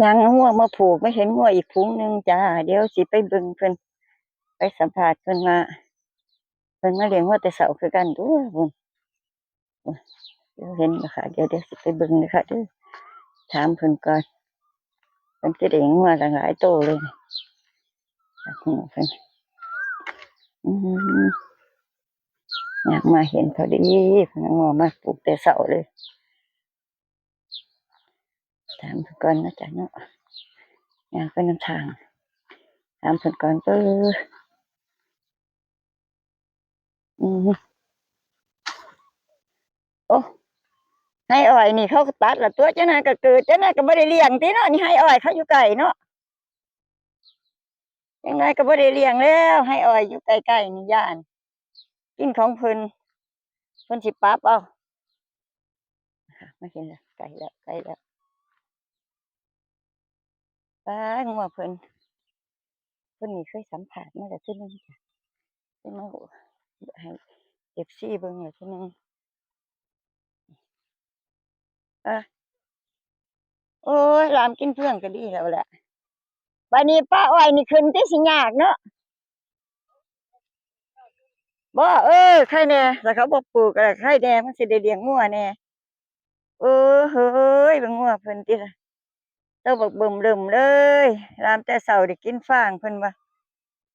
ยังงัวมาผูกไม่เห็นงัวอีกฝูงหนึ่งจ้าเดี๋ยวสิไปเบิ่งเพิ่นไปสัมภาษณ์เพิ่นมาเลี้ยงงัวแต่เช้าคือกันเด้อพุ่นเดี๋ยวเห็นนะคะเดี๋ยวสิไปเบิ่งเลยค่ะเด้อถามเพิ่นก่อนเพิ่นสิได้งัวตั้งหลายโตเลยนี่เพิ่นอืมอยากมาเห็นพอดีเพิ่นเอางัวมาปลูกแต่เช้าเลยถามเพิ่นก่อนนะจ๊ะเนาะอยากไปนำทางถามเพิ่นก่อนอืมโอ้ให้อ้อยนี่เขาก็ตัดละตัวเจ้านายก็เกิดเจ้านายก็บ่ได้เลี้ยงติเนาะนี่ให้อ้อยเขาอยู่ไกลเนาะ ยังไงก็บ่ได้เลี้ยงแล้วให้อ้อยอยู่ใกล้ๆนี่ย่านกินของเพิ่นสิปรับเอาค่ะมาเห็นแล้วใกล้แล้วป๊างัวเพิ่นนี่เคยสัมภาษณ์มาแล้วเทื่อหนึ่งจ้ะเพิ่นมาให้ FC เบิ่งแล้วเทื่อหนึ่งอาโอ๊ยหลามกินเพื่องก็ดีแล้วแหละบัดนี้ป้าอ้อยนี่ขึ้นคือสิยากเนาะบ่ใครแหน่ถ้าเขาบ่ปลูกก็ใครแหน่มันสิได้เลี้ยงงัวแหน่เออเฮ้ยเบิ่งงัวเพิ่นติล่ะโตบักเบิ่มเริ่มเลยหลามแต่เช้าได้กินฟางเพิ่นว่า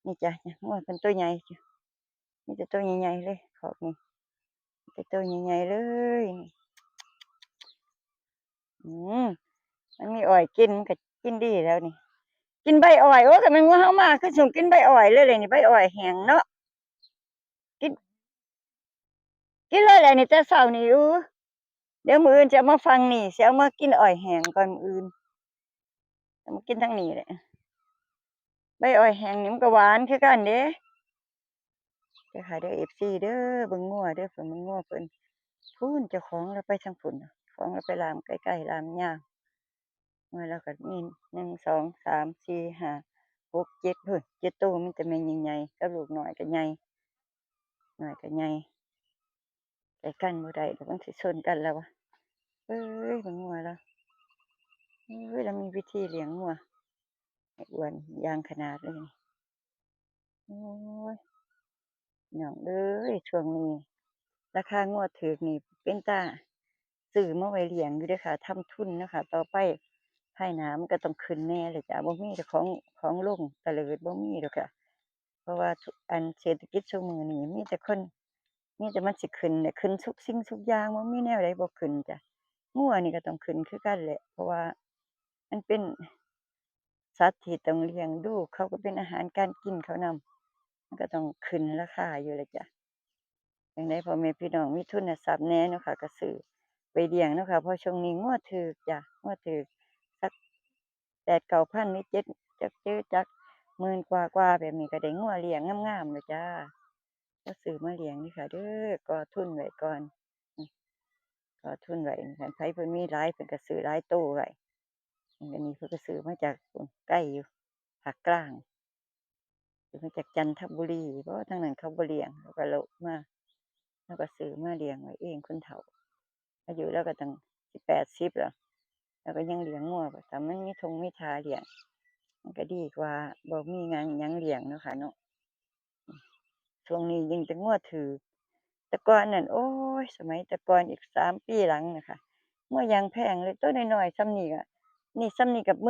นี่จ้ะงัวเพิ่นตัวใหญ่จ้ะ มีแต่ตัวใหญ่ๆเลยขอกนี่มีแต่ตัวใหญ่ๆเลยอืมมันมีอ้อยกินมันก็กินดีแล้วนี่กินใบอ้อยโอ้คันแม่นงัวเฮามาคือสิกินใบอ้อยเลยนี่ใบอ้อยแห้งเนาะกินกินเลยแหละนี่แต่เช้านี่เดี๋ยวมื้ออื่นจะเอามาฟังนี่สิเอามากินอ้อยแห้งก่อนมื้ออื่นเอามากินทางนี้แหละใบอ้อยแห้งนี่มันก็หวานคือกันเด้เด้อค่ะเด้อ FC เด้อเบิ่งงัวเด้อเพิ่นเบิ่งงัวเพิ่นพู้นเจ้าของเลาไปทางพุ่นน่ะของเลาไปลามใกล้ๆลามยาว มาแล้วก็มี1 2 3 4 5 6 7พุ่น7ตัวมีแต่แม่ใหญ่ๆกับลูกน้อยก็ใหญ่น้อยก็ใหญ่ใกล้กันบ่ได้เดี๋ยวมันสิชนกันแล้ววะเอ้ยเบิ่งงัวเลาเอ้ยเรามีวิธีเลี้ยงงัวให้อ้วนอย่างขนาดเลยนี่โอ้ยพี่น้องเอ้ยช่วงนี้ราคางัวถูกนี่เป็นตาซื้อมาไว้เลี้ยงอยู่เด้อค่ะทำทุนเนาะค่ะต่อไปภายหน้ามันก็ต้องขึ้นแน่เลยจ้ะบ่มีแต่ของลงเตลิดบ่มีดอกค่ะ เพราะว่าอันเศรษฐกิจซุมื้อนี้มีแต่มันสิขึ้นน่ะขึ้นทุกสิ่งทุกอย่างบ่มีแนวใดบ่ขึ้นจ้ะงัวนี่ก็ต้องขึ้นคือกันแหละเพราะว่ามันเป็นสัตว์ที่ต้องเลี้ยงดูเขาก็เป็นอาหารการกินเขานำมันก็ต้องขึ้นราคาอยู่แหละจ้ะจั่งใดพ่อแม่พี่น้องมีทุนทรัพย์แหน่เนาะค่ะก็ซื้อไปเลี้ยงเนาะค่ะเพราะช่วงนี้งัวถูกจ้ะงัวถูกสัก8,000-9,000หรือ7จักเจอจักหมื่นกว่าๆแบบนี้ก็ได้งัวเลี้ยงงามๆแล้วจ้ะ ก็ซื้อมาเลี้ยงนี่ค่ะเด้อก่อทุนไว้ก่อนอือก่อทุนไว้คันไผเพิ่นมีหลายเพิ่นก็ซื้อหลายโตไว้อันนี้เพิ่นก็ซื้อมาจากพู้นไกลอยู่ภาคกลางซื้อมาจากจันทบุรีเพราะว่าทางนั้นเขาบ่เลี้ยงเขาก็เลาะมาเราก็ซื้อมาเลี้ยงไว้เองคนเฒ่าอายุเลาก็ตั้งสิ80แล้วแล้วก็ยังเลี้ยงงัวถ้ามันมีทงมีทาเลี้ยงมันก็ดีกว่าบ่มีงานหยังเลี้ยงเนาะค่ะเนาะช่วงนี้ยิ่งแต่งัวถูก แต่ก่อนนั่นโอ๊ยสมัยแต่ก่อนอีก3 ปีหลังน่ะค่ะงัวอย่างแพงเลยตัวน้อยๆส่ำนี้อะนี่ส่ำนี้ก็12,000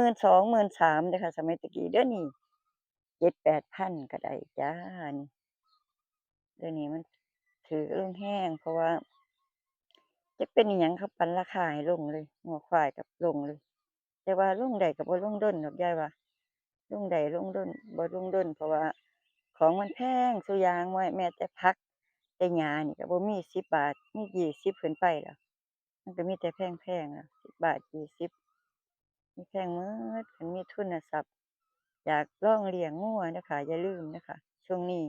13,000เด้อค่ะสมัยแตะกี้เดี๋ยวนี้7,000-8,000ก็ได้จ้ะนี่เดี๋ยวนี้มันถูกลงแรงเพราะว่าจักเป็นอิหยังเขาปั่นราคาให้ลงเลยงัวควายก็ลงเลยแต่ว่าลงได้ก็บ่ลงดนดอกยายว่าลงได้ลงดนบ่ลงดนเพราะว่าของมันแพงซุอย่างแม้แต่ผักแต่หญ้านี่ก็บ่มี10 บาทมี20ขึ้นไปแล้ว มันก็มีแต่แพงๆอะ10 บาท20มีแพงหมดคันมีทุนทรัพย์อยากลองเลี้ยงงัวเด้อค่ะอย่าลืมนะคะช่วงนี้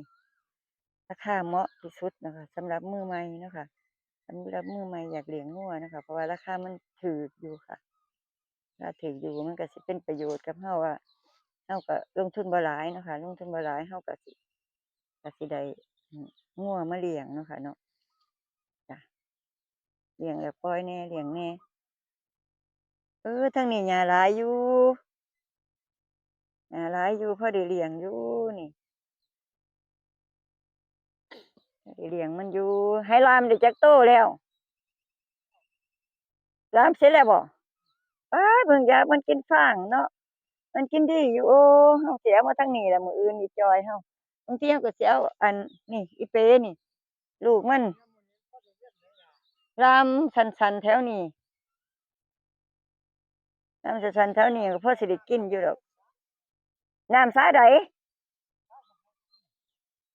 ราคาเหมาะที่สุดนะคะสำหรับมือใหม่เนาะค่ะสำหรับมือใหม่อยากเลี้ยงงัวนะคะเพราะว่าราคามันถูกอยู่ค่ะราคาถูกอยู่มันก็สิเป็นประโยชน์กับเราอะเราก็ลงทุนบ่หลายเนาะค่ะลงทุนบ่หลายเราก็สิได้งัวมาเลี้ยงเนาะค่ะเนาะจ้ะเลี้ยงแล้วปล่อยแหน่เลี้ยงแหน่ ทางนี้หญ้าหลายอยู่หญ้าหลายอยู่พอได้เลี้ยงอยู่นี่พอได้เลี้ยงมันอยู่ให้ลามได้จักโตแล้วลามเสร็จแล้วบ่ป๊าเบิ่งยามันกินฟางเนาะมันกินดีอยู่โอ้เฮาสิเอามาทางนี้ล่ะมื้ออื่นอีจอยเฮาบางทีเฮาก็สิเอาอันนี่อีเปนี่ลูกมันลามสันๆแถวนี้ลามสันๆแถวนี้ก็พอสิได้กินอยู่ดอกน้ำสายใด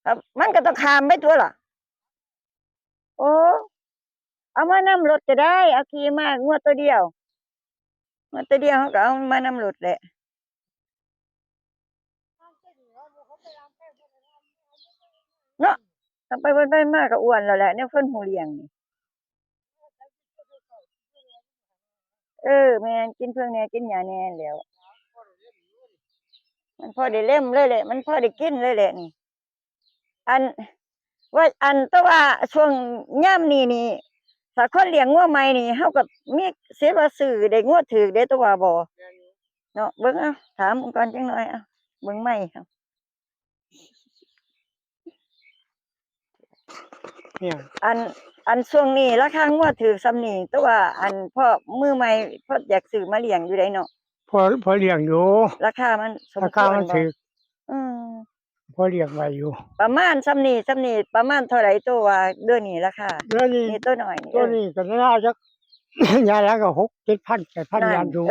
ครับมันก็ต้องข้ามไปตั่วล่ะโอ้เอามานำรถก็ได้เอาขี่มางวดตัวเดียวงวดตัวเดียวเฮาก็เอามานำรถแหละเนาะทำไปเบิ่นไปมาก็อ้วนแล้วแหละแนวเพิ่นหูเลี้ยงนี่แม่นกินเพิ่งแหน่กินหญ้าแหน่แหล้วมันพอได้เล่มเลยแหละมันพอได้กินเลยแหละนี่อันว่าอันแต่ว่าช่วงยามนี้นี่ถ้าคนเลี้ยงงัวใหม่นี่เฮาก็มีสิทธิ์ว่าซื้อได้งัวถูกเด้แต่ว่าบ่เนาะเบิ่งเอาถามก่อนจักหน่อยเอาเบิ่งใหม่เอาเนี่ยอันอันช่วงนี้ราคางัวถูกส่ำนี้แต่ว่าอันพ่อมือใหม่เพิ่นอยากซื้อมาเลี้ยงอยู่ได้เนาะพอเลี้ยงอยู่ราคามันสมราคคาวมันรบ่ถูกอืมพอเลี้ยงไว้อยู่ประมาณส่ำนี้ประมาณเท่าใดตัวว่าเดือนนี้ราคาแล้วนี่นี่ตัวน้อยนี่ตัวนี้ก็น่าจะ ยายแล้วก็6,000 7,000นั่ยาน มอยู่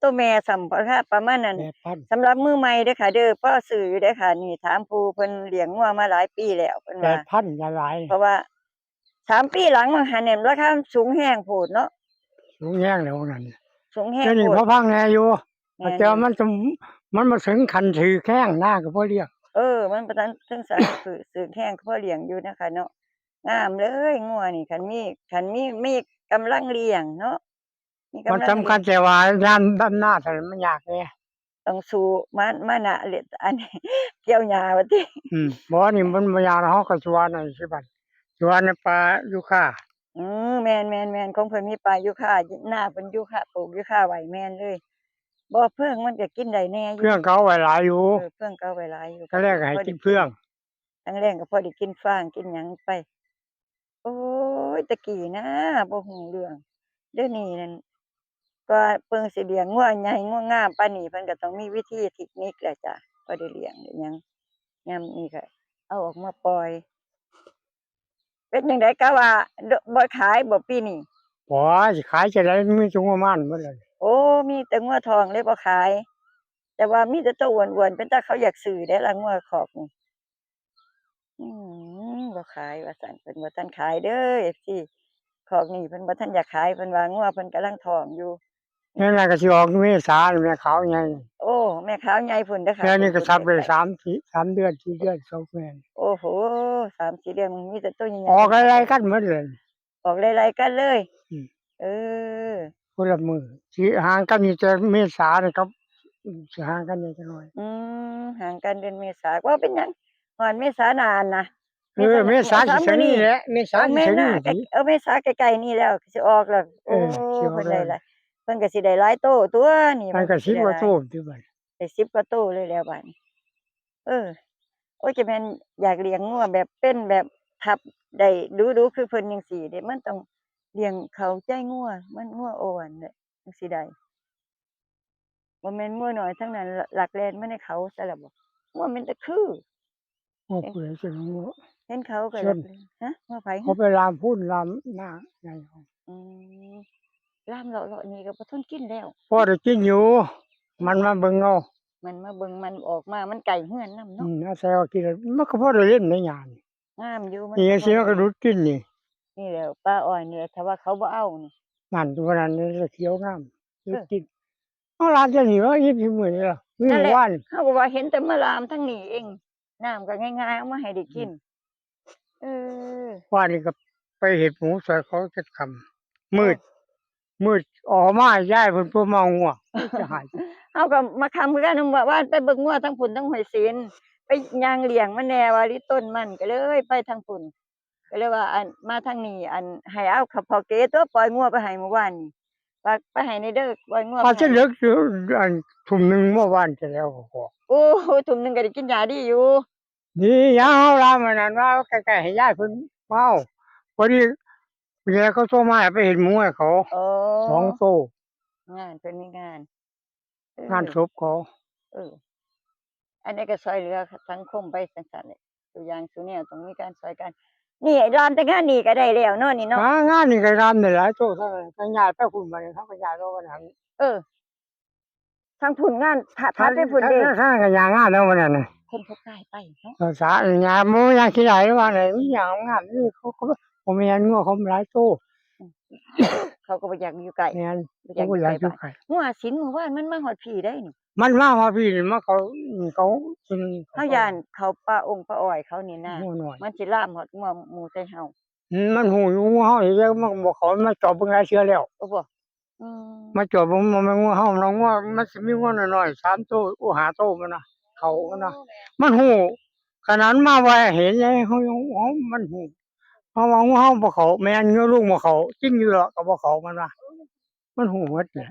ตัวแม่ส่ำราคาประมาณนั้น 8,000 สำหรับมือใหม่เด้อค่ะเด้อพอซื้ออยู่เด้อค่ะนี่ถามผู้เพิ่นเลี้ยงงัวมาหลายปีแล้วเพิ่นว่า8,000ยายหลายเพราะว่า3ปีหลังมาหันเนี่ยราคาสูงแรงโพดเนาะสูงแรงแล้วนั่นสูงแรเดี๋ยวนี้งโพดพอพังแน่อยู่แม่นแต่ว่ามันบ่ถึงขั้นถือแข้งหน้าก็พอเลี้ยงมันบ่ทันถึงสายสึกแรงพอเลี้ยงอยู่นะคะเนาะงามเลยงัวนี่คันมีกำลังเลี้ยงเนาะมีมันกำลังสำคัญแต่ว่ายามดำหน้าเท่านั้นมันยากแน่ต้องสู้มานะเล็ดอันนี้เกี่ยวหญ้าว่าติบ่นี่มันบ่ยากเฮาก็สวนนั่นสิบัดสวนในป่ายูคาแม่นๆๆของเพิ่นมีป่ายูคาหน้าเพิ่นยูคาปลูกยูคาไว้แม่นเลยบ่เพิ่งมันก็กินได้แหน่อยู่เพื่องเขาไว้หลายอยู่เพิ่งก็เอาไว้หลายอยู่ก็แรกก็ให้กินเพื่องทั้งแรงก็พอได้กินฟางกินหยังไปโอ๊ยแต่กี้นะบ่รู้เรื่องเดี๋ยวนี้นั่นกว่าเพิ่นสิเลี้ยงงัวใหญ่งัวงามปานนี้เพิ่นก็ต้องมีวิธีเทคนิคแหละจ้ะกว่าได้เลี้ยงได้หยังยามนี้ก็เอาออกมาปล่อยเป็นจังได๋กะว่าบ่ขายบ่ปีนี้บ่สิขายจะได้มีแต่งัวมันเบิดเลยมีแต่งัวทองเลยบ่ขายแต่ว่ามีแต่ตัวอ้วนๆเป็นตาเขาอยากซื้อเดะล่ะงัวคอกนี่อืบ่ขายว่าซั่นเพิ่นบ่ทันขายเด้อ FC คอกนี้เพิ่นบ่ทันอยากขายเพิ่นว่างัวเพิ่นกำลังท้องอยู่นั่นน่ะก็สิออกเมษานี่แม่ขาวใหญ่แม่ขาวใหญ่พุ่นเด้อค่ะแม่นี่ก็ทับได้ไกล3เดือน4เดือน2แม่นๆโอ้โฮ3-4เดือนมันมีแต่ตัวใหญ่ออกๆค่ะไล่ๆกันหมดเลยออกไล่ๆกันเลยอืมเออคนละมื้อสิห่างกันนี่แต่เมษานี่ครับสิห่างกันจักหน่อยห่างกันเดือนเมษาบ่เป็นหยังฮอดเมษานานนะเมษาสิถึงนี่แหละเมษาสิถึงนี่สิเมษาใกล้ๆนี่แล้วสิออกแล้วสิออกแล้วเพิ่นก็สิได้หลายโตตั่วนี่มันก็สิ10ได้หลายกว่าโตติบัดได้10กว่าโตเลยแล้วบัดนี้เออโอ๊ยจะแม่นอยากเลี้ยงงัวแบบเป็นแบบทับได้ดูๆคือเพิ่นจังซี่เด้มันต้องเลี้ยงเข้าใจงัวมันงัวอ่อนน่ะจังสิได้บ่แม่นงัวน้อยทั้งนั้นลักแล่นมาในเขาซะแล้วบ่งัวมันแต่คือโอ้เห็นผู้ใดสิรู้เห็นเขาก็ชนลักงัวไผเขาไปลามพูนลามหน้าใหญ่อืมลามเลาะๆนี่ก็บ่ทนกินแล้วพอได้กินอยู่มันมาเบิ่งเอามันมาเบิ่งมันออกมามันไกลเฮือนนำเนาะอาศัยว่ากินมันก็พอได้เล่นได้หยังงามอยู่มันนี่ก็จังซี่มันก็ดูดกินนี่นี่แหล้วปลาอ้อยนี่แหละถ้าว่าเขาบ่เอานี่นั่นตัวนั้นนี่เขียวงามดูดกินเอาหลานจะหนีว่าอีมื้อนี่ล่ะมื้นั่นแหละอวาน เขาก็ว่าเห็นแต่มะลามทั้งนี้เองน้ำก็ง่ายๆเอามาให้ได้กินเออว่านี่ก็ไปเฮ็ดหมูซอยเขาจักค่ำมืดมืดออกมาย้ายเพิ่นผู้เมางัวจะหาย เขาก็มาคำคือกันว่าไปเบิ่งงัวทั้งพุ่นทั้งห้วยศีลไปย่างเลี้ยงมันแหน่ว่าลิต้นมันก็เลยไปทางพุ่นก็เลยว่าอันมาทางนี้อันให้เอาเขาพอเกตัวปล่อยงัวไปให้เมื่อวานนี้ ฝากไปให้ในเด้อปล่อยงัว พอ ไป จะ ให้ เลิกอยู่อันทุ่มหนึงเมื่อวานจะแล้วก็ โอ้ทุ่มหนึงก็ได้กินยาดีอยู่ นี่ยามเฮาลามื้อนั้นว่าใกล้ๆให้ยายเพิ่นเมาพอดีเมียเขาโทรมาให้ไปเฮ็ดหมูให้เขา อ๋อ 2 โต งานเพิ่นมีงาน งานศพเขา เออ อันนี้ก็ช่วยเหลือสังคมไปจังซั่นแหละตัวอย่างซุแนวต้องมีการช่วยกัน นี่รามแต่งานนี่ก็ได้แล้วเนาะนี่เนาะ งานนี่ก็ทำได้หลายโตเท่านั้นก็ย้ายไปพุ่นบัดนี้เขาก็ย้ายมาวันนั้น เออ ทางพุ่นงานพาไปพุ่นเด้ ถ้าก็ย้ายงานแล้ววันนั้นน่ะ เพิ่นเขากายไปเนาะ สาย้ายบ่ย้ายขี้ได้ว่าไหนมีหยังงานนี่เขาบ่แม่นงัวเขาหลายโต เขาก็บ่อยากอยู่ไกล แม่น บ่อยาก บ่อยากอยู่ บ้าน ไกล งัวสินเมื่อวานมันมาฮอดพี่ได้นี่ มันมาว่าพี่นี่มาเขากิน เฮาย่านเขาป้าองค์ป้าอ้อยเขานี่นะ หัวหน่อย มันสิลามฮอดงัวหมู่ใส่เฮา มันหูอยู่งูเห่าอีกแล้วมันบอกเขามาจอบเบิ่งหลายเทื่อแล้ว โอ้บ่อืม มาจอบเบิ่งมันงูเห่าน้องว่ามันสิมีงูน้อยๆ3โตโอ้5โตมันน่ะเขามันน่ะมันหูขนาดมาไว้เห็นไงเฮามันหูเพราะว่างูเห่าบ่เข้าแม่นอยู่ลูกบ่เข้าจริงอยู่หรอกก็บ่เข้ามันว่ามันหูหมดแหละ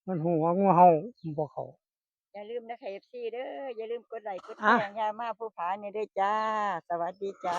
มันหูว่างูเห่าบ่เข้า อย่าลืมนะคะ FC เด้ออย่าลืมกดไลค์กดแช อ่ะ ร์ยามาผู้ผานี่เด้อจ้า สวัสดีจ้า